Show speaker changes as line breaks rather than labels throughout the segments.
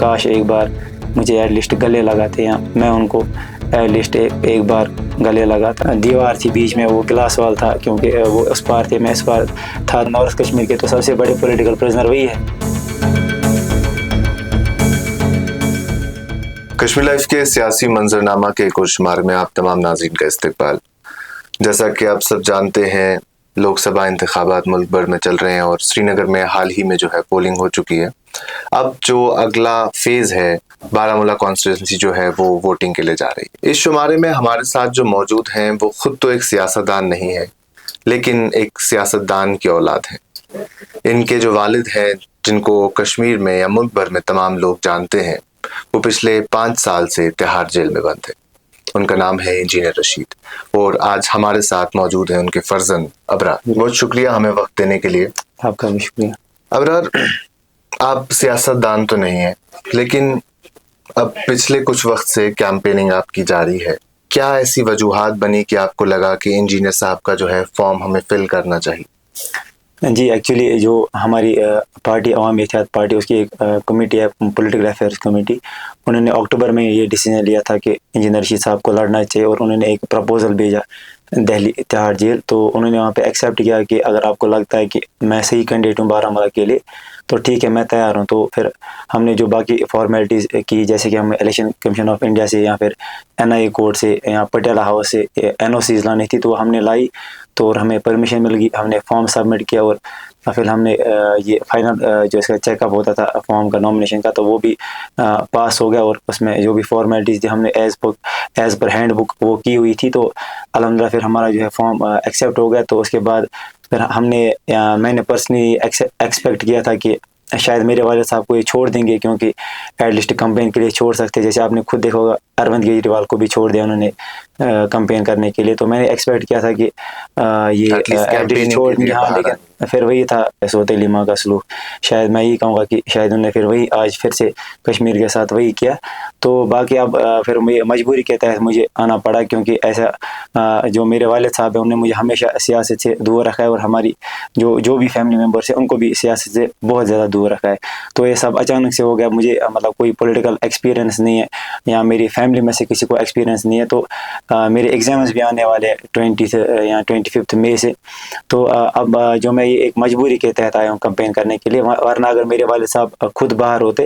کاش ایک بار مجھے ایٹ لیسٹ گلے لگاتے ہیں، میں ان کو ایٹ لیسٹ ایک بار گلے لگاتا. دیوار تھی بیچ میں، وہ گلاس وال تھا، کیونکہ وہ اس پار تھے میں اس پار تھا. نارتھ کشمیر کے تو سب سے بڑے پولیٹیکل پرزنر وہی ہے.
کشمیر لائف کے سیاسی منظرنامہ کے کچھ شمار میں آپ تمام ناظرین کا استقبال. جیسا کہ آپ سب جانتے ہیں، لوک سبھا انتخابات ملک بھر میں چل رہے ہیں اور سری نگر میں حال ہی میں جو ہے پولنگ ہو چکی ہے. اب جو اگلا فیز ہے، بارہمولہ کانسٹیٹوینسی جو ہے وہ ووٹنگ کے لیے جا رہی ہے. اس شمارے میں ہمارے ساتھ جو موجود ہیں وہ خود تو ایک سیاستدان نہیں ہے، لیکن ایک سیاستدان کی اولاد ہیں. ان کے جو والد ہیں، جن کو کشمیر میں یا ملک بھر میں تمام لوگ جانتے ہیں، وہ پچھلے 5 سال سے تہاڑ جیل میں بند ہیں. ان کا نام ہے انجینئر رشید، اور آج ہمارے ساتھ موجود ہیں ان کے فرزند ابرار. بہت شکریہ ہمیں وقت دینے کے لیے.
آپ کا بھی شکریہ.
ابرار، آپ سیاست دان تو نہیں ہیں، لیکن اب پچھلے کچھ وقت سے کیمپیننگ آپ کی جاری ہے. کیا ایسی وجوہات بنی کہ آپ کو لگا کہ انجینئر صاحب کا جو ہے فارم ہمیں فل کرنا چاہیے؟
جی ایکچولی جو ہماری پارٹی عوامی اتحاد پارٹی، اس کی ایک کمیٹی ہے، پولیٹیکل افیئرس کمیٹی، انہوں نے اکتوبر میں یہ ڈیسیجن لیا تھا کہ انجینئر رشید صاحب کو لڑنا چاہیے، اور انہوں نے ایک پرپوزل بھیجا دہلی تہاڑ جیل. تو انہوں نے وہاں پہ ایکسیپٹ کیا کہ اگر آپ کو لگتا ہے کہ میں صحیح کینڈیڈیٹ ہوں بارہمولہ کے لیے تو ٹھیک ہے، میں تیار ہوں. تو پھر ہم نے جو باقی فارمیلٹیز کی، جیسے کہ ہم الیکشن کمیشن آف انڈیا سے یا پھر NIA کورٹ سے یا پٹیالہ ہاؤس سے NOCs لانی تھی، تو ہم نے لائی. تو اور ہمیں پرمیشن مل گئی، ہم نے فارم سبمٹ کیا، اور پھر ہم نے یہ فائنل جو اس کا چیک اپ ہوتا تھا فارم کا نامنیشن کا، تو وہ بھی پاس ہو گیا. اور اس میں جو بھی فارمیلٹیز تھی ہم نے ایز پر ہینڈ بک وہ کی ہوئی تھی. تو الحمدللہ پھر ہمارا جو ہے فارم ایکسیپٹ ہو گیا. تو اس کے بعد پھر میں نے پرسنلی ایکسپیکٹ کیا تھا کہ شاید میرے والد صاحب کو یہ چھوڑ دیں گے، کیونکہ ایٹ لیسٹ کمپین کے لیے چھوڑ سکتے. جیسے آپ نے خود دیکھا ہوگا، اروند کیجریوال کو بھی چھوڑ دیا انہوں نے کمپین کرنے کے لیے. تو میں نے ایکسپیکٹ کیا تھا کہ یہ ایٹ لیسٹ چھوڑ دیں گے. ہاں، لیکن پھر وہی تھا سوتیلی ماں کا سلوک. شاید میں یہی کہوں گا کہ شاید انہوں نے پھر وہی آج پھر سے کشمیر کے ساتھ وہی کیا. تو باقی اب پھر مجبوری کے تحت مجھے آنا پڑا، کیونکہ ایسا جو میرے والد صاحب ہیں انہوں نے مجھے ہمیشہ سیاست سے دور رکھا ہے، اور ہماری جو بھی فیملی ممبرس ہیں ان کو بھی سیاست سے بہت زیادہ دور رکھا ہے. تو یہ سب اچانک سے ہو گیا. مجھے مطلب کوئی پولیٹیکل ایکسپیرینس نہیں ہے، یا میری فیملی میں سے کسی کو ایکسپیرینس نہیں ہے. تو میرے ایگزامز بھی آنے والے 20 یا 25 مئی سے. تو اب جو میں یہ ایک مجبوری کے تحت آیا ہوں کمپین کرنے کے لیے، ورنہ اگر میرے والد صاحب خود باہر ہوتے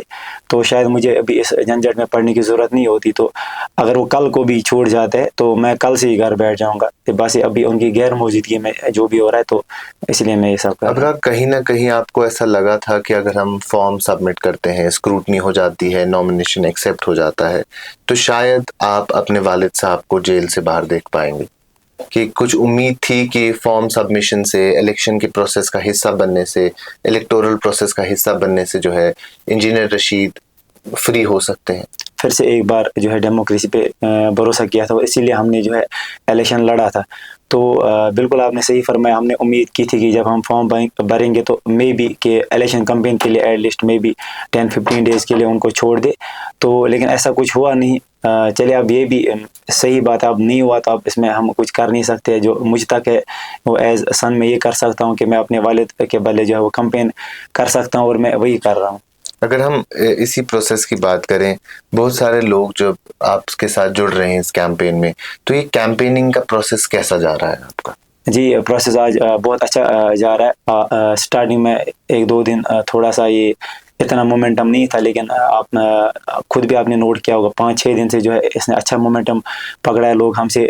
تو شاید مجھے ابھی اس جھنجھٹ میں پڑنے کی ضرورت نہیں ہوتی. تو اگر وہ کل کو بھی چھوڑ جاتے ہیں تو میں کل سے ہی گھر بیٹھ جاؤں گا. بس ابھی ان کی غیر موجودگی میں جو بھی ہو رہا ہے، تو اس لیے میں یہ سب کر رہا ہوں.
کہیں نہ کہیں آپ کو ایسا لگا تھا کہ اگر ہم فارم سبمٹ کرتے ہیں، اسکروٹنی ہو جاتی ہے، نامنیشن ایکسیپٹ ہو جاتا ہے، تو شاید آپ اپنے والد صاحب کو جیل سے باہر دیکھ پائیں گے؟ کہ کچھ امید تھی کہ فارم سبمیشن سے، الیکشن کے پروسیس کا حصہ بننے سے، الیکٹورل پروسیس کا حصہ بننے سے جو ہے انجینئر رشید فری ہو سکتے ہیں؟
پھر سے ایک بار جو ہے ڈیموکریسی پہ بھروسہ کیا تھا، اسی لیے ہم نے جو ہے الیکشن لڑا تھا. تو بالکل آپ نے صحیح فرمایا. ہم نے امید کی تھی کہ جب ہم فارم بھریں گے تو مے بی کہ الیکشن کمپین کے لیے at least may be 10-15 days کے لیے ان کو چھوڑ دے. تو لیکن ایسا کچھ ہوا نہیں. چلے اب یہ بھی صحیح بات ہے، اب نہیں ہوا تو اب اس میں ہم کچھ کر نہیں سکتے. جو مجھ تک ہے وہ ایز سن میں یہ کر سکتا ہوں کہ میں اپنے والد کے بدلے جو ہے وہ کمپین کر سکتا ہوں، اور میں وہی کر رہا ہوں.
اگر ہم اسی پروسیس کی بات کریں، بہت سارے لوگ جب آپ کے ساتھ جڑ رہے ہیں اس کیمپین میں، تو یہ کیمپیننگ کا پروسیس کیسا جا رہا ہے آپ کا؟
جی پروسیس آج بہت اچھا جا رہا ہے. سٹارٹنگ میں 1-2 دن تھوڑا سا یہ اتنا مومنٹم نہیں تھا، لیکن آپ خود بھی آپ نے نوٹ کیا ہوگا 5-6 دن سے جو ہے اس نے اچھا مومنٹم پکڑا ہے. لوگ ہم سے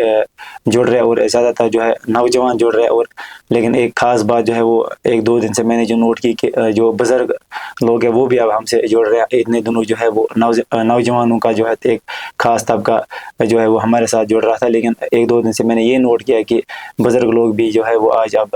جڑ رہے، اور زیادہ تر جو ہے نوجوان جڑ رہے. اور لیکن ایک خاص بات جو ہے وہ 1-2 دن سے میں نے جو نوٹ کی کہ جو بزرگ لوگ ہیں وہ بھی اب ہم سے جڑ رہے ہیں. اتنے دنوں جو ہے وہ نوجوانوں کا جو ہے ایک خاص طبقہ جو ہے وہ ہمارے ساتھ جڑ رہا تھا، لیکن 1-2 دن سے میں نے یہ نوٹ کیا کہ بزرگ لوگ بھی جو ہے وہ آج اب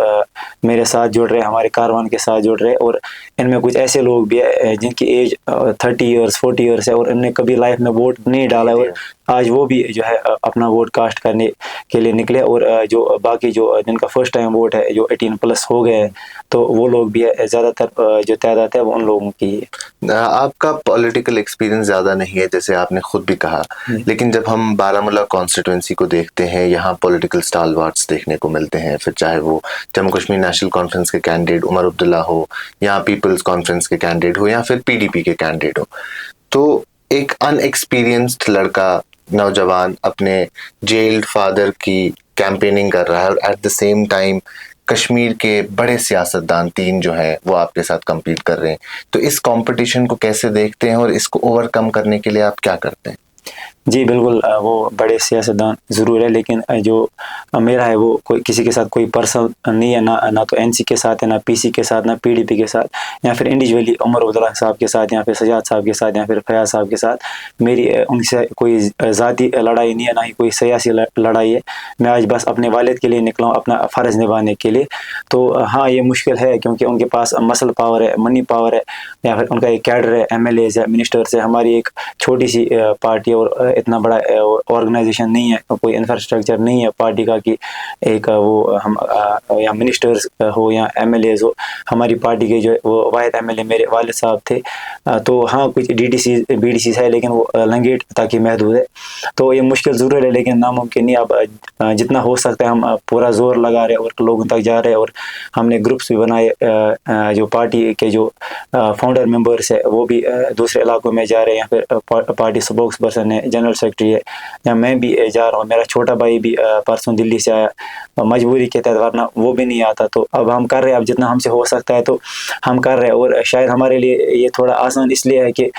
میرے ساتھ جڑ رہے ہیں، ہمارے کاروان کے ساتھ جڑ رہے ہیں. اور ان میں کچھ ایسے لوگ بھی ہیں جن کی ایج 30 ایئرس 40 ایئرس ہے، اور ان نے کبھی لائف میں ووٹ نہیں ڈالا ہے، اور آج وہ بھی جو ہے اپنا ووٹ کاسٹ کرنے کے لیے نکلے. اور جو باقی جو جن کا فرسٹ ٹائم ووٹ ہے، جو 18+ ہو گئے ہیں، تو وہ لوگ بھی ہے. زیادہ تر جو تعداد ہے وہ ان لوگوں کی ہے.
آپ کا پولیٹیکل ایکسپیرینس زیادہ نہیں ہے، جیسے آپ نے خود بھی کہا، لیکن جب ہم بارہمولہ کانسٹیٹوینسی کو دیکھتے ہیں، یہاں پولیٹیکل اسٹالوارٹس دیکھنے کو ملتے ہیں، پھر چاہے وہ جموں کشمیر نیشنل کانفرنس کے کینڈیڈیٹ عمر عبداللہ ہو، یا پیپلز کانفرنس کے کینڈیڈیٹ ہو، یا پھر PDP کے کینڈیڈیٹ ہو، تو ایک ان ایکسپیرینسڈ لڑکا نوجوان اپنے جیلڈ فادر کی کیمپیننگ کر رہا ہے اور at the same time Kashmir کے بڑے سیاستدان 3 جو ہیں وہ آپ کے ساتھ کمپیٹ کر رہے ہیں، تو اس کمپٹیشن کو کیسے دیکھتے ہیں اور اس کو اوور کم کرنے کے لیے آپ کیا کرتے ہیں؟
جی بالکل، وہ بڑے سیاستدان ضرور ہے، لیکن جو میرا ہے وہ کوئی کسی کے ساتھ کوئی پرسنل نہیں ہے، نہ تو این سی کے ساتھ ہے، نہ پی سی کے ساتھ، نہ پی ڈی پی کے ساتھ، یا پھر انڈیویجولی عمر عبداللہ صاحب کے ساتھ، یا پھر سجاد صاحب کے ساتھ، یا پھر فیاض صاحب کے ساتھ میری ان سے کوئی ذاتی لڑائی نہیں ہے، نہ ہی کوئی سیاسی لڑائی ہے۔ میں آج بس اپنے والد کے لیے نکلا ہوں، اپنا فرض نبھانے کے لیے۔ تو ہاں یہ مشکل ہے کیونکہ ان کے پاس مسل پاور ہے، منی پاور ہے، یا پھر ان کا ایک کیڈر ہے، ایم ایل ایز ہے، منسٹرس ہے۔ ہماری ایک چھوٹی سی پارٹی اور اتنا بڑا آرگنائزیشن نہیں ہے، کوئی انفراسٹرکچر نہیں ہے پارٹی کا کہ ایک وہ ہم یا منسٹرز ہو یا ایم ایل ایز ہو۔ ہماری پارٹی کے جو وہ واحد ایم ایل اے میرے والد صاحب تھے۔ تو ہاں کچھ D D Cs B D Cs ہے، لیکن وہ لنگیٹ تک ہی محدود ہے۔ تو یہ مشکل ضرور ہے لیکن ناممکن نہیں۔ اب جتنا ہو سکتا ہے ہم پورا زور لگا رہے اور لوگوں تک جا رہے، اور ہم نے گروپس بھی بنائے، جو پارٹی کے جو فاؤنڈر ممبرس ہے وہ بھی دوسرے علاقوں میں جا رہے ہیں، یا پھر پارٹی سپوکس پرسن ہے، جنرل سیکرٹری ہے، یا میں بھی جا رہا ہوں۔ میرا چھوٹا بھائی بھی پرسوں دلی سے آیا مجبوری کے تحت، ورنہ وہ بھی نہیں آتا۔ تو اب ہم کر رہے ہیں، اب جتنا ہم سے ہو سکتا ہے تو ہم کر رہے ہیں۔ اور شاید ہمارے لیے یہ تھوڑا آسان اس لیے ہے کہ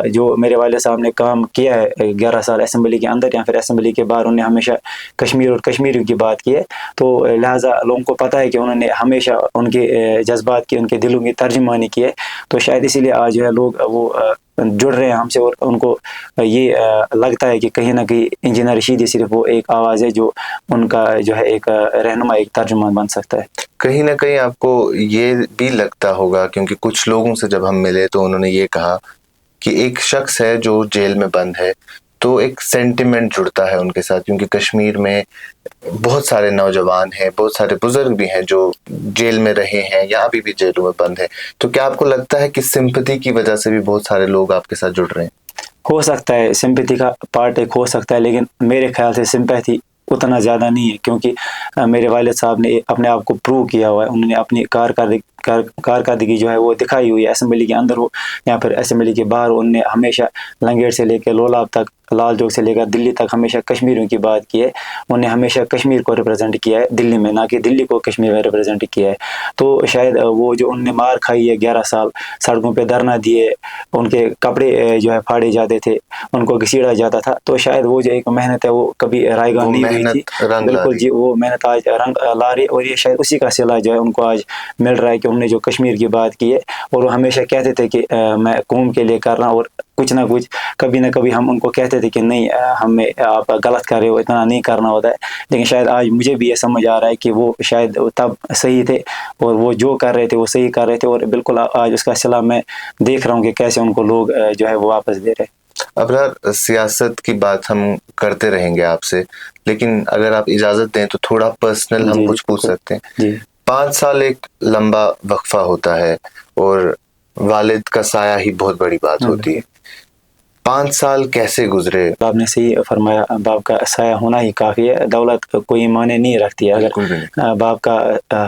جو میرے والد صاحب نے کام کیا ہے 11 سال اسمبلی کے اندر یا پھر اسمبلی کے باہر، انہوں نے ہمیشہ کشمیر اور کشمیریوں کی بات کی ہے، تو لہٰذا لوگوں کو پتہ ہے کہ انہوں نے ہمیشہ ان کے جذبات کی، ان کے دلوں کی ترجمانی کی ہے۔ تو شاید اسی لیے آج جو ہے لوگ وہ جڑ رہے ہیں ہم سے، اور ان کو یہ لگتا ہے کہ کہیں نہ کہیں انجینئر رشید صرف وہ ایک آواز ہے جو ان کا جو ہے ایک رہنما، ایک ترجمان بن سکتا ہے۔
کہیں نہ کہیں آپ کو یہ بھی لگتا ہوگا، کیونکہ کچھ لوگوں سے جب ہم ملے تو انہوں نے یہ کہا کہ ایک شخص ہے جو جیل میں بند ہے تو ایک سینٹیمنٹ جڑتا ہے ان کے ساتھ، کیونکہ کشمیر میں بہت سارے نوجوان ہیں، بہت سارے بزرگ بھی ہیں جو جیل میں رہے ہیں یا ابھی بھی جیلوں میں بند ہیں۔ تو کیا آپ کو لگتا ہے کہ سمپتھی کی وجہ سے بھی بہت سارے لوگ آپ کے ساتھ جڑ رہے ہیں؟
ہو سکتا ہے سمپیتھی کا پارٹ ایک ہو سکتا ہے، لیکن میرے خیال سے سمپیتھی اتنا زیادہ نہیں ہے، کیونکہ میرے والد صاحب نے اپنے آپ کو پروو کیا ہوا ہے۔ انہوں نے اپنی کارکردگی جو ہے وہ دکھائی ہوئی ہے، اسمبلی کے اندر ہو یا پھر اسمبلی کے باہر ہو۔ انہوں نے ہمیشہ لنگیٹ سے لے کے لولاب تک، لال چوک سے لے کر دلی تک ہمیشہ کشمیریوں کی بات کی ہے۔ انہوں نے ہمیشہ کشمیر کو ریپرزینٹ کیا ہے دلی میں، نہ کہ دلی کو کشمیر میں ریپرزینٹ کیا ہے۔ تو شاید وہ جو انہوں نے مار کھائی ہے 11 سال، سڑکوں پہ دھرنا دیے، ان کے کپڑے جو ہے پھاڑے جاتے تھے، ان کو گھسیڑا جاتا تھا، تو شاید وہ جو ایک محنت ہے وہ کبھی رائے گاہ نہیں ہوئی تھی۔ بالکل جی، وہ محنت آج رنگ لا رہی، اور یہ شاید اسی کا صلہ جو ہے ان کو آج مل رہا ہے کہ انہوں نے جو کشمیر کی بات کی ہے، اور وہ ہمیشہ کہتے تھے کہ میں قوم کے لیے کر رہا ہوں، اور کچھ نہ کچھ کبھی نہ کبھی ہم ان کو کہتے تھے کہ نہیں، ہمیں آپ غلط کر رہے ہو، اتنا نہیں کرنا ہوتا ہے۔ لیکن شاید آج مجھے بھی یہ سمجھ آ رہا ہے کہ وہ شاید تب صحیح تھے، اور وہ جو کر رہے تھے وہ صحیح کر رہے تھے، اور بالکل آج اس کا صلہ میں دیکھ رہا ہوں کہ کیسے ان کو لوگ جو ہے وہ واپس دے رہے۔
ابرار، سیاست کی بات ہم کرتے رہیں گے آپ سے، لیکن اگر آپ اجازت دیں تو تھوڑا پرسنل ہم کچھ پوچھ سکتے ہیں؟
جی۔
5 سال ایک لمبا وقفہ ہوتا ہے، اور والد کا سایہ ہی بہت بڑی بات ہوتی ہے۔ 5 سال کیسے گزرے؟
آپ نے صحیح فرمایا، باپ کا سایہ ہونا ہی کافی ہے، دولت کوئی معنی نہیں رکھتی ہے۔ اگر باپ کا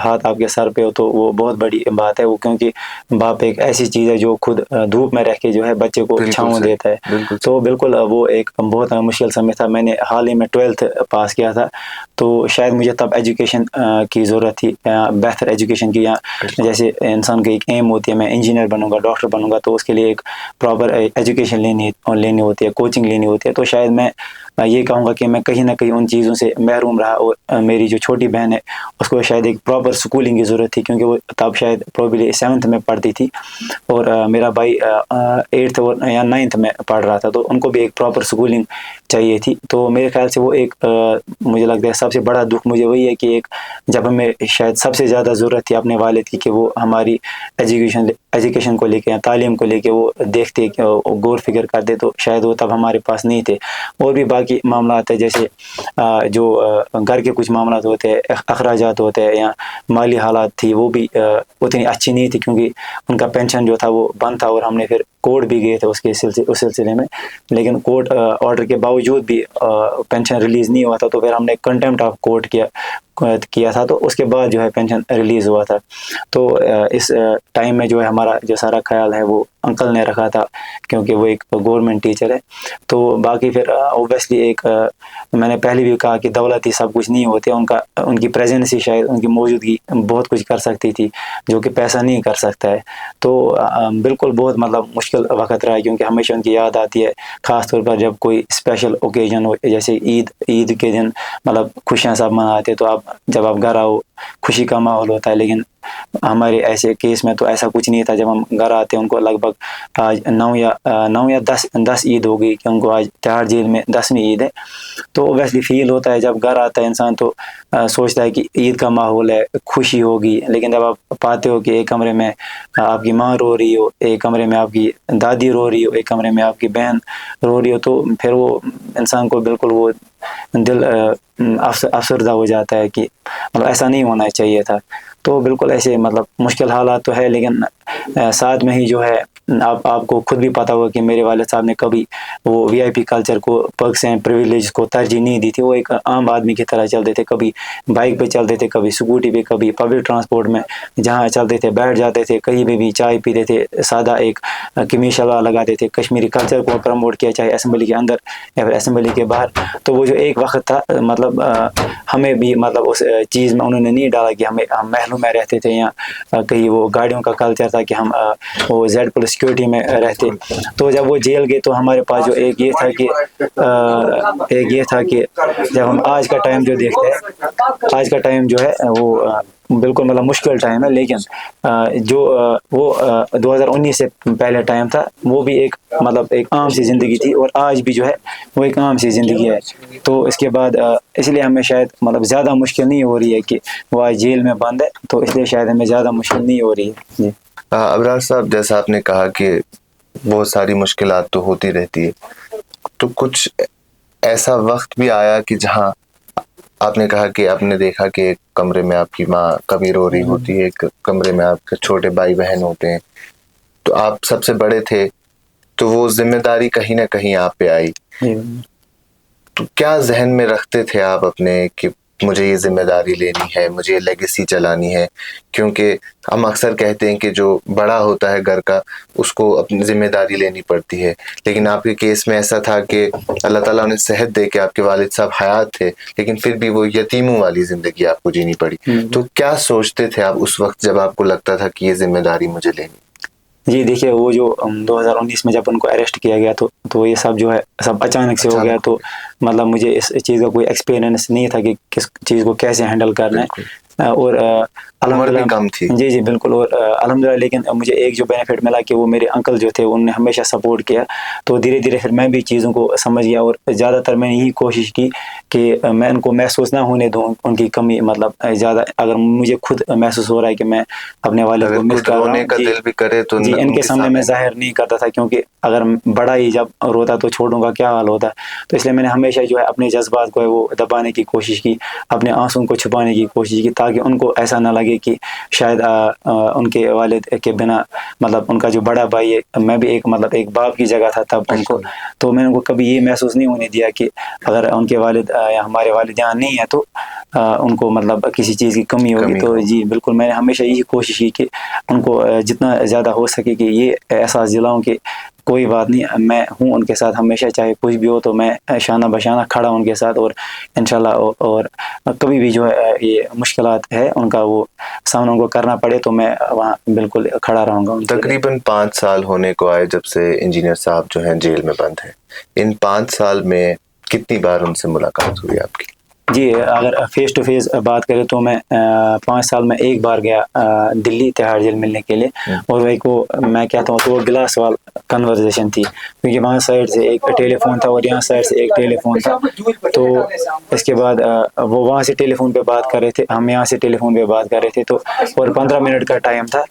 ہاتھ آپ کے سر پہ ہو تو وہ بہت بڑی بات ہے، وہ کیونکہ باپ ایک ایسی چیز ہے جو خود دھوپ میں رہ کے جو ہے بچے کو چھاؤں دیتا ہے۔ تو بالکل وہ ایک بہت مشکل سمے تھا۔ میں نے حال ہی میں 12th پاس کیا تھا، تو شاید مجھے تب ایجوکیشن کی ضرورت تھی، بہتر ایجوکیشن کی، یا جیسے انسان کی ایک ایم ہوتی ہے میں انجینئر بنوں گا، ڈاکٹر بنوں گا، تو اس کے لیے ایک پراپر ایجوکیشن لینی ہوتی ہے، کوچنگ لینی ہوتی ہے۔ تو شاید میں یہ کہوں گا کہ میں کہیں نہ کہیں ان چیزوں سے محروم رہا، اور میری جو چھوٹی بہن ہے اس کو شاید ایک پراپر سکولنگ کی ضرورت تھی، کیونکہ وہ تب شاید پروبیلی 7th میں پڑھتی تھی، اور میرا بھائی 8th یا 9th میں پڑھ رہا تھا، تو ان کو بھی ایک پراپر سکولنگ چاہیے تھی۔ تو میرے خیال سے وہ ایک مجھے لگتا ہے سب سے بڑا دکھ مجھے وہی ہے کہ ایک جب ہمیں شاید سب سے زیادہ ضرورت تھی اپنے والد کی کہ وہ ہماری ایجوکیشن کو لے کے یا تعلیم کو لے کے وہ دیکھتے، غور فکر کرتے، تو شاید وہ تب ہمارے پاس نہیں تھے۔ اور بھی باقی معاملات ہیں، جیسے جو گھر کے کچھ معاملات ہوتے ہیں، اخراجات ہوتے ہیں، یا مالی حالات تھی وہ بھی اتنی اچھی نہیں تھی، کیونکہ ان کا پینشن جو تھا وہ بند تھا، اور ہم نے پھر کورٹ بھی گئے تھے اس سلسلے میں، لیکن کورٹ آرڈر کے باوجود بھی پینشن ریلیز نہیں ہوا تھا، تو پھر ہم نے کنٹیمپٹ آف کورٹ کیا، کیا تھا تو اس کے بعد جو ہے پینشن ریلیز ہوا تھا. تو اس ٹائم میں جو ہے ہمارا جو سارا خیال ہے وہ انکل نے رکھا تھا کیونکہ وہ ایک گورنمنٹ ٹیچر ہے. تو باقی پھر اوبیسلی ایک میں نے پہلے بھی کہا کہ دولت ہی سب کچھ نہیں ہوتے, ان کی پریزنس ہی شاید ان کی موجودگی بہت کچھ کر سکتی تھی جو کہ پیسہ نہیں کر سکتا ہے. تو بالکل بہت مطلب مشکل وقت رہا ہے کیونکہ ہمیشہ ان کی یاد آتی ہے, خاص طور پر جب کوئی اسپیشل اوکیزن ہو جیسے عید کے دن مطلب خوشیاں سب مناتے, تو جب آپ گھر آؤ خوشی کا ماحول ہوتا ہے. لیکن ہمارے ایسے کیس میں تو ایسا کچھ نہیں تھا. جب ہم گھر آتے ان کو لگ بھگ آج 9 یا 10 عید ہو گئی کہ ان کو آج تہاڑ جیل میں 10ویں عید ہے. تو ویسے فیل ہوتا ہے جب گھر آتا ہے انسان تو سوچتا ہے کہ عید کا ماحول ہے, خوشی ہوگی. لیکن جب آپ پاتے ہو کہ ایک کمرے میں آپ کی ماں رو رہی ہو, ایک کمرے میں آپ کی دادی رو رہی ہو, ایک کمرے میں آپ کی بہن رو رہی ہو, تو پھر وہ انسان کو بالکل وہ دل افسردہ ہو جاتا ہے کہ مطلب ایسا نہیں ہونا چاہیے تھا. تو بالکل ایسے مطلب مشکل حالات تو ہے, لیکن ساتھ میں ہی جو ہے آپ کو خود بھی پتہ ہوگا کہ میرے والد صاحب نے کبھی وہ وی آئی پی کلچر کو, پرکس اینڈ پریویلیج کو ترجیح نہیں دی تھی. وہ ایک عام آدمی کی طرح چلتے تھے, کبھی بائک پہ چلتے تھے, کبھی اسکوٹی پہ, کبھی پبلک ٹرانسپورٹ میں جہاں چلتے تھے بیٹھ جاتے تھے, کہیں پہ بھی چائے پیتے تھے, سادہ ایک قمیص شلوار لگاتے تھے, کشمیری کلچر کو پروموٹ کیا چاہے اسمبلی کے اندر یا پھر اسمبلی کے باہر. تو وہ جو ایک وقت تھا مطلب ہمیں بھی مطلب اس چیز میں انہوں نے نہیں ڈالا کہ ہم محلوں میں رہتے تھے یا کہیں وہ گاڑیوں کا کلچر تھا کہ ہم وہ زیڈ پلس سیکورٹی میں رہتے. تو جب وہ جیل گئے تو ہمارے پاس جو ایک یہ تھا کہ جب ہم آج کا ٹائم جو دیکھتے ہیں, آج کا ٹائم جو ہے وہ بالکل مطلب مشکل ٹائم ہے, لیکن جو وہ 2019 سے پہلے ٹائم تھا وہ بھی ایک مطلب ایک عام سی زندگی تھی, اور آج بھی جو ہے وہ ایک عام سی زندگی ہے. تو اس کے بعد اس لیے ہمیں شاید مطلب زیادہ مشکل نہیں ہو رہی ہے کہ وہ آج جیل میں بند ہے, تو اس لیے شاید ہمیں زیادہ مشکل نہیں ہو رہی ہے. جی
ابرار صاحب, جیسا آپ نے کہا کہ بہت ساری مشکلات تو ہوتی رہتی ہے, تو کچھ ایسا وقت بھی آیا کہ جہاں آپ نے کہا کہ آپ نے دیکھا کہ ایک کمرے میں آپ کی ماں کبھی رو رہی ہوتی ہے, ایک کمرے میں آپ کے چھوٹے بھائی بہن ہوتے ہیں, تو آپ سب سے بڑے تھے, تو وہ ذمہ داری کہیں نہ کہیں آپ پہ آئی. تو کیا ذہن میں رکھتے تھے آپ اپنے کہ مجھے یہ ذمہ داری لینی ہے, مجھے یہ لیگیسی چلانی ہے؟ کیونکہ ہم اکثر کہتے ہیں کہ جو بڑا ہوتا ہے گھر کا اس کو اپنی ذمہ داری لینی پڑتی ہے, لیکن آپ کے کیس میں ایسا تھا کہ اللہ تعالیٰ نے صحت دے کے آپ کے والد صاحب حیات تھے, لیکن پھر بھی وہ یتیموں والی زندگی آپ کو جینی پڑی. تو کیا سوچتے تھے آپ اس وقت جب آپ کو لگتا تھا کہ یہ ذمہ داری مجھے لینی؟
جی دیکھیے, وہ جو 2019 میں جب ان کو اریسٹ کیا گیا تو یہ سب جو ہے سب اچانک سے ہو گیا. تو مطلب مجھے اس چیز کا کوئی ایکسپیرینس نہیں تھا کہ کس چیز کو کیسے ہینڈل کرنا ہے, اور الحمدللہ
کم تھی.
جی بالکل, اور الحمدللہ لیکن مجھے ایک جو بینیفٹ ملا کہ وہ میرے انکل جو تھے انہوں نے ہمیشہ سپورٹ کیا. تو دھیرے دھیرے پھر میں بھی چیزوں کو سمجھ گیا, اور زیادہ تر میں نے یہی کوشش کی کہ میں ان کو محسوس نہ ہونے دوں ان کی کمی. مطلب زیادہ اگر مجھے خود محسوس ہو رہا ہے کہ میں اپنے والد کو مس کر رہا ہوں,
کا دل بھی کرے تو
جی ان کے سامنے میں ظاہر نہیں کرتا تھا, کیونکہ اگر بڑا ہی جب روتا تو چھوٹوں کا کیا حال ہوتا. تو اس لیے میں نے ہمیشہ جو ہے اپنے جذبات کو ہے وہ دبانے کی کوشش کی, اپنے آنسوں کو چھپانے کی کوشش کی, تاکہ ان کو ایسا نہ لگے کہ شاید ان کے والد کے بنا مطلب ان کا جو بڑا بھائی ہے, میں بھی ایک مطلب ایک باپ کی جگہ تھا تب ان کو. تو میں نے ان کو کبھی یہ محسوس نہیں ہونے دیا کہ اگر ان کے والد یا ہمارے والد یہاں نہیں ہیں تو ان کو مطلب کسی چیز کی کمی ہوگی. تو جی بالکل, میں نے ہمیشہ یہی کوشش کی کہ ان کو جتنا زیادہ ہو سکے کہ یہ احساس دلاؤں کہ کوئی بات نہیں, میں ہوں ان کے ساتھ ہمیشہ, چاہے کچھ بھی ہو تو میں شانہ بشانہ کھڑا ہوں ان کے ساتھ. اور انشاءاللہ اور کبھی بھی جو ہے یہ مشکلات ہے ان کا وہ سامنا ان کو کرنا پڑے تو میں وہاں بالکل کھڑا رہوں گا.
تقریباً 5 سال ہونے کو آئے جب سے انجینئر صاحب جو ہیں جیل میں بند ہیں. ان 5 سال میں کتنی بار ان سے ملاقات ہوئی آپ کی؟
جی اگر فیس ٹو فیس بات کریں تو میں 5 سال میں ایک بار گیا دلی تہاڑ جیل ملنے کے لیے, اور وہ ایک وہ میں کہتا ہوں تو وہ گلاس وال کنورزیشن تھی, کیونکہ وہاں سائڈ سے ایک ٹیلی فون تھا اور یہاں سائڈ سے ایک ٹیلی فون تھا. تو اس کے بعد وہ وہاں سے ٹیلی فون پہ بات کر رہے تھے, ہم یہاں سے ٹیلی فون پہ بات کر رہے تھے. تو اور 15 منٹ کا ٹائم تھا,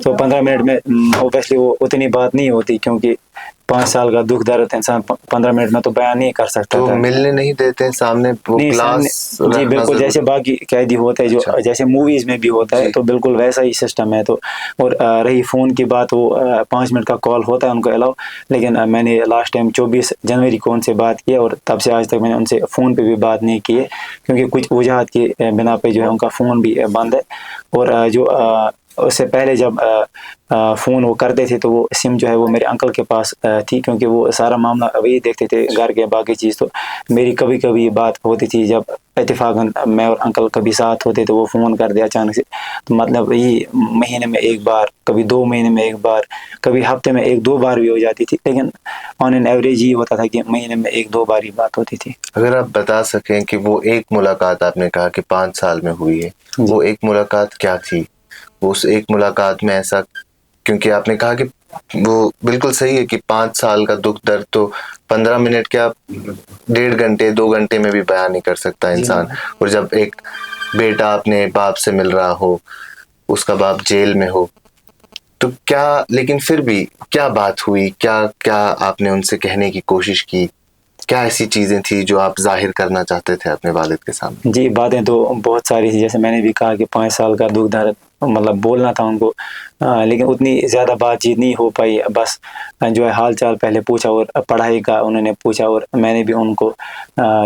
تو 15 منٹ میں اوبیسلی وہ اتنی بات نہیں ہوتی, کیونکہ 5 سال کا دکھ درد انسان 15 منٹ میں تو بیان نہیں کر سکتا
تو
تھا.
ملنے نہیں دیتے ہیں سامنے وہ
نہیں
کلاس
جی بالکل جیسے باقی قیدی ہوتا ہے جو جیسے موویز میں بھی ہوتا ہے تو بالکل ویسا ہی سسٹم ہے. تو اور رہی فون کی بات, وہ 5 منٹ کا کال ہوتا ہے ان کو الاؤ, لیکن میں نے لاسٹ ٹائم 24 جنوری کو ان سے بات کی اور تب سے آج تک میں نے ان سے فون پہ بھی بات نہیں کی ہے, کیونکہ کچھ وجوہات کی بنا پہ جو ہے ان کا فون بھی بند ہے. اور جو اس سے پہلے جب فون وہ کرتے تھے تو وہ سم جو ہے وہ میرے انکل کے پاس تھی, کیونکہ وہ سارا معاملہ وہی دیکھتے تھے گھر کے باقی چیز. تو میری کبھی کبھی بات ہوتی تھی جب اتفاقاً میں اور انکل کبھی ساتھ ہوتے تو وہ فون کر دیا اچانک سے. تو مطلب یہی مہینے میں ایک بار, کبھی 2 مہینے میں ایک بار, کبھی ہفتے میں 1-2 بار بھی ہو جاتی تھی, لیکن آن این ایوریج یہ ہوتا تھا کہ مہینے میں 1-2 بار ہی بات ہوتی تھی.
اگر آپ بتا سکیں کہ وہ ایک ملاقات آپ نے کہا کہ 5 سال میں ہوئی ہے, وہ ایک ملاقات کیا تھی؟ اس ایک ملاقات میں ایسا, کیونکہ آپ نے کہا کہ وہ بالکل صحیح ہے کہ 5 سال کا دکھ درد تو 15 منٹ کیا 1.5 گھنٹے 2 گھنٹے میں بھی بیان نہیں کر سکتا انسان. اور جب ایک بیٹا اپنے باپ سے مل رہا ہو, اس کا باپ جیل میں ہو, تو کیا, لیکن پھر بھی کیا بات ہوئی, کیا آپ نے ان سے کہنے کی کوشش کی, کیا ایسی چیزیں تھی جو آپ ظاہر کرنا چاہتے تھے اپنے والد کے سامنے؟
جی باتیں تو بہت ساری تھی, جیسے میں نے بھی کہا کہ 5 سال کا دکھ درد مطلب بولنا تھا ان کو, لیکن اتنی زیادہ بات چیت نہیں ہو پائی. بس جو ہے حال چال پہلے پوچھا اور پڑھائی کا انہوں نے پوچھا, اور میں نے بھی ان کو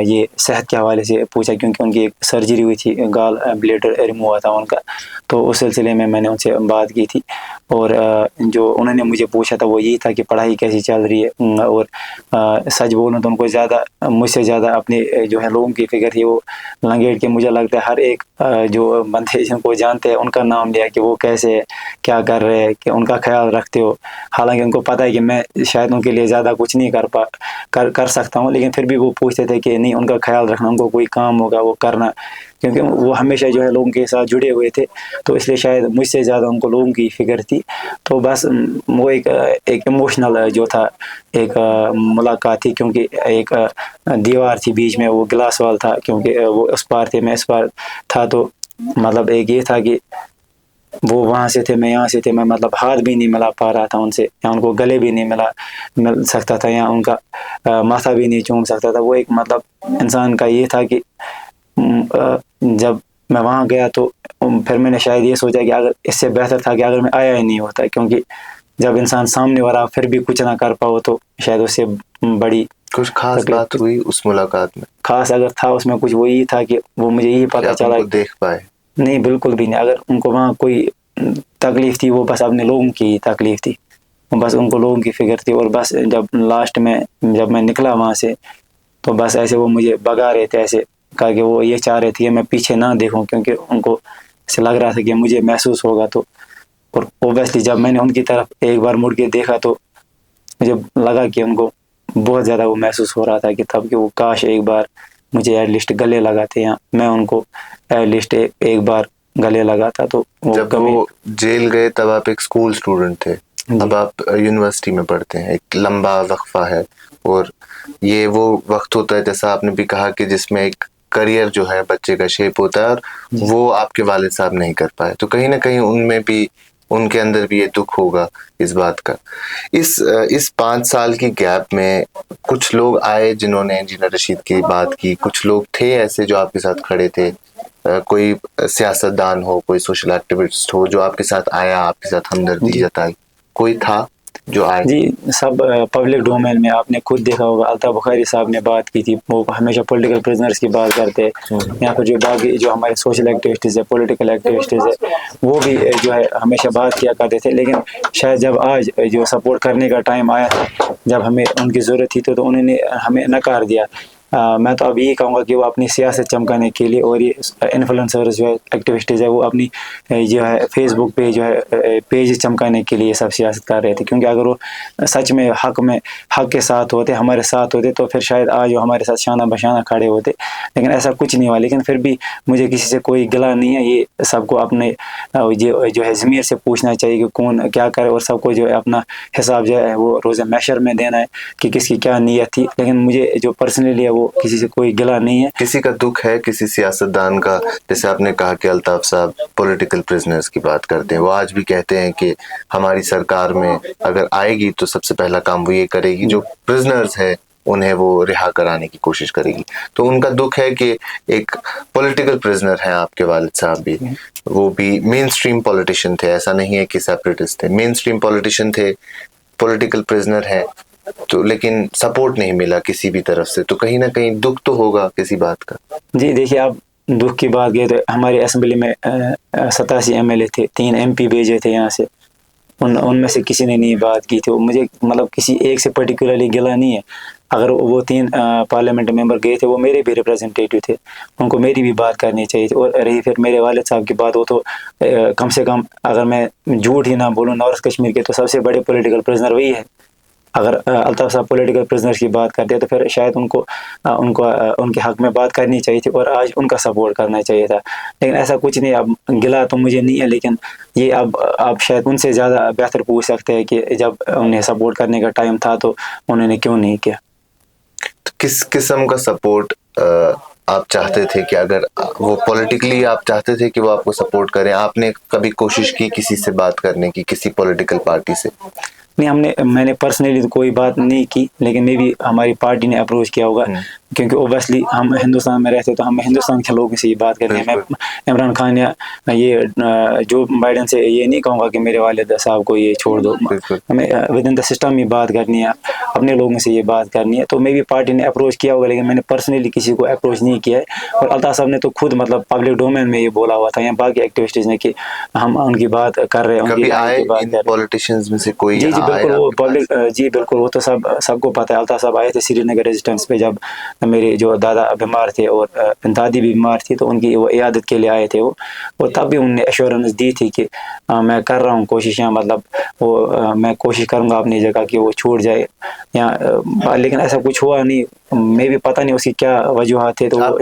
یہ صحت کے حوالے سے پوچھا, کیونکہ ان کی ایک سرجری ہوئی تھی, گال بلیڈر ریمو ہوا تھا ان کا, تو اس سلسلے میں نے ان سے بات کی تھی. اور جو انہوں نے مجھے پوچھا تھا وہ یہی تھا کہ پڑھائی کیسی چل رہی ہے, اور سچ بولوں تو ان کو زیادہ مجھ سے زیادہ اپنے جو ہے لوگوں کی فکر تھی. وہ لنگیٹ کے مجھے لگتا ہے ہر ایک جو بندے جن کو جانتے ہیں ان کا نام لیا کہ وہ کیسے کیا کر رہے ہیں, کہ ان کا خیال رکھتے ہو, حالانکہ ان کو پتہ ہے کہ میں شاید ان کے لیے زیادہ کچھ نہیں کر سکتا ہوں, لیکن پھر بھی وہ پوچھتے تھے کہ نہیں ان کا خیال رکھنا, ان کو کوئی کام ہوگا وہ کرنا, کیونکہ وہ ہمیشہ جو ہے لوگوں کے ساتھ جڑے ہوئے تھے, تو اس لیے شاید مجھ سے زیادہ ان کو لوگوں کی فکر تھی. تو بس وہ ایک ایموشنل جو تھا ایک ملاقات تھی, کیونکہ ایک دیوار تھی بیچ میں, وہ گلاس وال تھا, کیونکہ وہ اس پار تھے میں اس پار تھا. تو مطلب ایک یہ تھا کہ وہ وہاں سے تھے میں یہاں سے تھے, میں مطلب ہاتھ بھی نہیں ملا پا رہا تھا ان سے, یا ان کو گلے بھی نہیں مل سکتا تھا, یا ان کا ماتھا بھی نہیں چوم سکتا تھا. وہ ایک مطلب انسان کا یہ تھا کہ جب میں وہاں گیا تو پھر میں نے شاید یہ سوچا کہ اگر اس سے بہتر تھا کہ اگر میں آیا ہی نہیں ہوتا, کیونکہ جب انسان سامنے ہو رہا پھر بھی کچھ نہ کر پاؤ تو شاید اس سے بڑی
کچھ خاص بات ہوئی اس ملاقات میں؟
خاص اگر تھا اس میں کچھ وہ یہی تھا کہ وہ مجھے یہی پتہ چلا,
دیکھ پائے
نہیں بالکل بھی نہیں. اگر ان کو وہاں کوئی تکلیف تھی وہ بس اپنے لوگوں کی تکلیف تھی, بس ان کو لوگوں کی فکر تھی. اور بس جب لاسٹ میں جب میں نکلا وہاں سے تو بس ایسے وہ مجھے بگا رہے تھے, ایسے کہا کہ وہ یہ چاہ رہے تھے کہ میں پیچھے نہ دیکھوں, کیونکہ ان کو ایسے لگ رہا تھا کہ مجھے محسوس ہوگا. تو اور اوبیسلی جب میں نے ان کی طرف ایک بار مڑ کے دیکھا تو مجھے لگا کہ ان کو بہت زیادہ وہ محسوس ہو رہا تھا کہ تب کہ وہ کاش ایک بار مجھے ایٹ لیسٹ گلے لگاتے, یا میں ان کو ایٹ لیسٹ ایک بار گلے لگاتا. تو
جب وہ جیل گئے تب آپ ایک اسکول اسٹوڈنٹ تھے, اب آپ یونیورسٹی میں پڑھتے ہیں, ایک لمبا وقفہ ہے, اور یہ وہ وقت ہوتا ہے جیسا آپ نے بھی کہا کہ جس میں ایک کریئر جو ہے بچے کا شیپ ہوتا ہے, اور وہ آپ کے والد صاحب نہیں کر پائے. تو کہیں نہ کہیں ان میں بھی ان کے اندر بھی یہ دکھ ہوگا اس بات کا. اس 5 سال کی گیپ میں کچھ لوگ آئے جنہوں نے انجینئر رشید کی بات کی, کچھ لوگ تھے ایسے جو آپ کے ساتھ کھڑے تھے, کوئی سیاستدان ہو, کوئی سوشل ایکٹیوسٹ ہو جو آپ کے ساتھ آیا, آپ کے ساتھ ہمدردی جتائی, کوئی تھا جو آئے؟
جی سب پبلک ڈومین میں آپ نے خود دیکھا ہوگا, الطاف بخاری صاحب نے بات کی تھی, وہ ہمیشہ پولیٹیکل پرزنرز کی بات کرتے, یا پھر جو باقی جو ہمارے سوشل ایکٹیوسٹز ہے, پولیٹیکل ایکٹیوسٹز ہے, وہ بھی جو ہے ہمیشہ بات کیا کرتے تھے. لیکن شاید جب آج جو سپورٹ کرنے کا ٹائم آیا, جب ہمیں ان کی ضرورت تھی تو انہوں نے ہمیں نکار دیا. میں تو اب یہی کہوں گا کہ وہ اپنی سیاست چمکانے کے لیے, اور یہ انفلوئنسرز جو ہے ایکٹیوسٹز ہے, وہ اپنی جو ہے فیس بک پہ جو ہے پیج چمکانے کے لیے سب سیاست کر رہے تھے. کیونکہ اگر وہ سچ میں حق کے ساتھ ہوتے, ہمارے ساتھ ہوتے, تو پھر شاید آج وہ ہمارے ساتھ شانہ بشانہ کھڑے ہوتے. لیکن ایسا کچھ نہیں ہوا. لیکن پھر بھی مجھے کسی سے کوئی گلا نہیں ہے, یہ سب کو اپنے جو ہے ضمیر سے پوچھنا چاہیے کہ کون کیا کرے, اور سب کو جو ہے اپنا حساب جو ہے وہ روز محشر میں دینا ہے کہ کس کی کیا نیت تھی. لیکن مجھے جو پرسنلی ہے وہ کسی سے کوئی گلا نہیں ہے.
کسی کا دکھ ہے کسی سیاستدان کا؟ جیسے آپ نے کہا کہ الطاف صاحب پولیٹیکل پرزنرز کی بات کرتے ہیں، وہ آج بھی کہتے ہیں کہ ہماری سرکار میں اگر آئے گی تو سب سے پہلا کام وہ یہ کرے گی جو پرزنرز ہے انہیں وہ رہا کرانے کی کوشش کرے گی. تو ان کا دکھ ہے کہ ایک پولیٹیکل پرزنر ہیں آپ کے والد صاحب بھی، وہ بھی مین سٹریم پولیٹیشین تھے، ایسا نہیں ہے کہ سیپریٹسٹ تھے، مین سٹریم پولیٹیشین تھے، پولیٹیکل پرزنر ہے، تو لیکن سپورٹ نہیں ملا کسی بھی طرف سے، تو کہیں نہ کہیں دکھ تو ہوگا کسی بات کا.
جی دیکھیے، آپ دکھ کی بات کی تو ہماری اسمبلی میں 87 MLA تھے، 3 MP بھیجے تھے یہاں سے، ان میں سے کسی نے نہیں بات کی تھی. مجھے مطلب کسی ایک سے پرٹیکولرلی گلا نہیں ہے. اگر وہ 3 پارلیمنٹ ممبر گئے تھے وہ میرے بھی ریپرزنٹیٹیو تھے، ان کو میری بھی بات کرنی چاہیے تھی. اور رہی پھر میرے والد صاحب کی بات، وہ تو کم سے کم اگر میں جھوٹ ہی نہ بولوں نارتھ کشمیر کے تو سب سے بڑے پولیٹیکل پرزنر وہی ہے. اگر الطاف صاحب پولیٹیکل پرزنرز کی بات کرتے ہیں تو پھر شاید ان کو ان کے حق میں بات کرنی چاہیے تھی اور آج ان کا سپورٹ کرنا چاہیے تھا. لیکن ایسا کچھ نہیں. اب گلا تو مجھے نہیں ہے، لیکن یہ اب آپ شاید ان سے زیادہ بہتر پوچھ سکتے ہیں کہ جب انہیں سپورٹ کرنے کا ٹائم تھا تو انہوں نے کیوں نہیں کیا.
کس قسم کا سپورٹ آپ چاہتے تھے کہ اگر وہ پولیٹیکلی آپ چاہتے تھے کہ وہ آپ کو سپورٹ کریں؟ آپ نے کبھی کوشش کی کسی سے بات کرنے کی، کسی پولیٹیکل پارٹی سے؟
نہیں، میں نے پرسنلی تو کوئی بات نہیں کی، لیکن میں بھی ہماری پارٹی نے اپروچ کیا ہوگا، کیونکہ اوبیسلی ہم ہندوستان میں رہتے تو ہم ہندوستان کے لوگوں سے یہ بات کرتے ہیں. میں عمران خان یا یہ جو بائیڈن سے یہ نہیں کہوں گا کہ میرے والد صاحب کو یہ چھوڑ دو. ہمیں ود ان دا سسٹم ہی بات کرنی ہے، اپنے لوگوں سے یہ بات کرنی ہے. تو میں بھی پارٹی نے اپروچ کیا ہوگا، لیکن میں نے پرسنلی کسی کو اپروچ نہیں کیا ہے. اور الطاف صاحب نے تو خود مطلب پبلک ڈومین میں یہ بولا ہوا تھا، یا باقی ایکٹیوسٹیز نے، کہ ہم ان کی بات کر رہے ہیں، ان کی
آئے
بات کر رہے ہیں.
پولیٹیشینز میں سے کوئی؟
جی بالکل، وہ پبلک، جی بالکل، وہ تو سب کو پتہ ہے. الطاف صاحب آئے تھے سری نگر ریزیڈنس پہ جب میرے جو دادا بیمار تھے اور دادی بھی بیمار تھی، تو ان کی وہ عیادت کے لیے آئے تھے. وہ تب بھی انہوں نے ایشورنس دی تھی کہ میں کر رہا ہوں کوششیں، مطلب وہ میں کوشش کروں گا اپنی جگہ کہ وہ چھوٹ جائے یا لیکن ایسا کچھ ہوا نہیں. میں بھی پتہ نہیں اس کی کیا وجوہات تھے. تو
آپ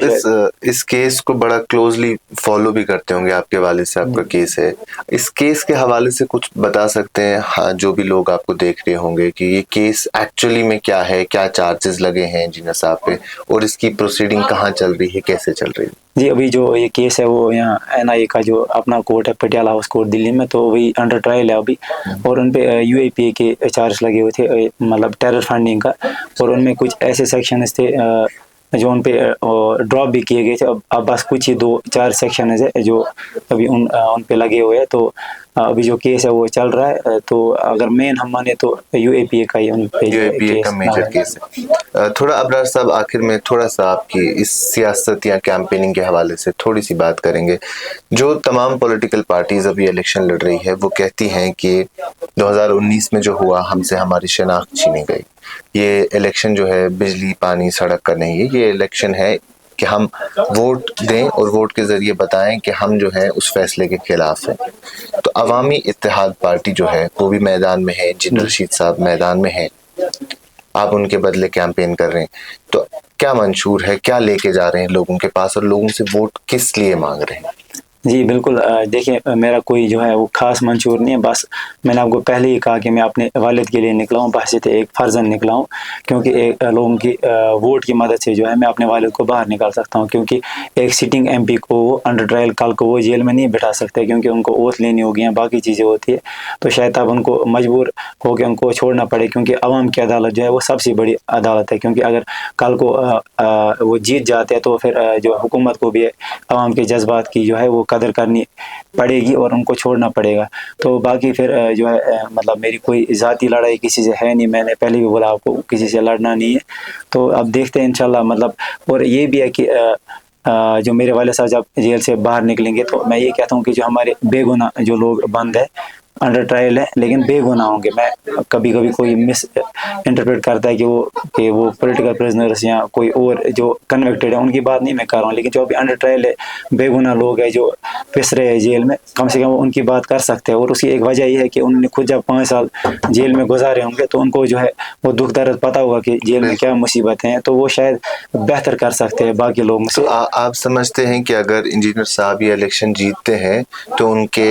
اس کیس کو بڑا کلوزلی فالو بھی کرتے ہوں گے، آپ کے والد صاحب کا کیس ہے. اس کیس کے حوالے سے کچھ بتا سکتے ہیں؟ ہاں، جو بھی لوگ آپ کو دیکھ رہے ہوں گے کہ یہ کیس ایکچولی میں کیا ہے، کیا چارجز لگے ہیں انجینئر صاحب پہ، اور اس کی پروسیڈنگ کہاں چل رہی ہے، کیسے چل رہی ہے؟
جی ابھی جو یہ کیس ہے وہ یہاں NIA کا جو اپنا کورٹ ہے پٹیالہ ہاؤس کورٹ دلی میں، تو وہی انڈر ٹرائل ہے ابھی. اور ان پہ UAPA کے چارج لگے ہوئے تھے، مطلب ٹیرر فنڈنگ کا. اور ان میں کچھ ایسے سیکشنز تھے جو ان پہ ڈراپ بھی کیے گئے تھے. اب بس کچھ ہی 2-4 سیکشنز ہے جو ابھی ان پہ لگے ہوئے ہیں. تو ابھی جو کیس ہے وہ چل رہا ہے. تو اگر مین ہم مانے تو UAPA کا ہی ان پہ
UAPA کا میجر کیس ہے. تھوڑا ابرار صاحب آخر میں تھوڑا سا آپ کی اس سیاست یا کیمپیننگ کے حوالے سے تھوڑی سی بات کریں گے. جو تمام پولیٹیکل پارٹیز ابھی الیکشن لڑ رہی ہے وہ کہتی ہیں کہ 2019 میں جو ہوا ہم سے ہماری شناخت چھینی گئی. یہ الیکشن جو ہے بجلی پانی سڑک کا نہیں ہے، یہ الیکشن ہے کہ ہم ووٹ دیں اور ووٹ کے ذریعے بتائیں کہ ہم جو ہے اس فیصلے کے خلاف ہیں. تو عوامی اتحاد پارٹی جو ہے وہ بھی میدان میں ہے، انجینئر رشید صاحب میدان میں ہیں، آپ ان کے بدلے کیمپین کر رہے ہیں. تو کیا منشور ہے، کیا لے کے جا رہے ہیں لوگوں کے پاس، اور لوگوں سے ووٹ کس لیے مانگ رہے ہیں؟
جی بالکل، دیکھیں میرا کوئی جو ہے وہ خاص منشور نہیں ہے. بس میں نے آپ کو پہلے ہی کہا کہ میں اپنے والد کے لیے نکلا ہوں، بحثیت ایک فرزند نکلا ہوں. کیونکہ لوگوں کی ووٹ کی مدد سے جو ہے میں اپنے والد کو باہر نکال سکتا ہوں. کیونکہ ایک سٹنگ MP کو وہ انڈر ٹرائل کل کو وہ جیل میں نہیں بٹھا سکتے، کیونکہ ان کو اوتھ لینی ہوگی ہیں، باقی چیزیں ہوتی ہے. تو شاید اب ان کو مجبور ہو کے ان کو چھوڑنا پڑے، کیونکہ عوام کی عدالت جو ہے وہ سب سے بڑی عدالت ہے. کیونکہ اگر کل کو وہ جیت جاتے ہیں تو پھر جو حکومت کو بھی عوام کے جذبات کی جو ہے وہ قدر کرنی پڑے گی اور ان کو چھوڑنا پڑے گا. تو باقی پھر جو ہے مطلب میری کوئی ذاتی لڑائی کسی سے ہے نہیں. میں نے پہلے بھی بولا آپ کو کسی سے لڑنا نہیں ہے. تو اب دیکھتے ہیں انشاءاللہ. مطلب اور یہ بھی ہے کہ جو میرے والد صاحب جب جیل سے باہر نکلیں گے تو میں یہ کہتا ہوں کہ جو ہمارے بے گناہ جو لوگ بند ہے، انڈر ٹرائل ہے لیکن بے گناہ ہوں گے. میں کبھی کوئی مس انٹرپریٹ کرتا ہے کہ وہ پولیٹیکل پرزنرز یا کوئی اور جو کنوکٹڈ ہے ان کی بات نہیں میں کر رہا ہوں. لیکن جو ابھی انڈر ٹرائل ہے، بے گناہ لوگ ہیں جو پس رہے ہیں جیل میں، کم سے کم وہ ان کی بات کر سکتے ہیں. اور اس کی ایک وجہ یہ ہے کہ انہوں نے خود جب 5 سال جیل میں گزارے ہوں گے تو ان کو جو ہے وہ دکھ درد پتہ ہوگا کہ جیل میں کیا مصیبتیں ہیں. تو وہ شاید بہتر کر سکتے ہیں باقی لوگوں سے.
تو آپ سمجھتے ہیں کہ اگر انجینئر صاحب یہ الیکشن جیتتے ہیں تو ان کے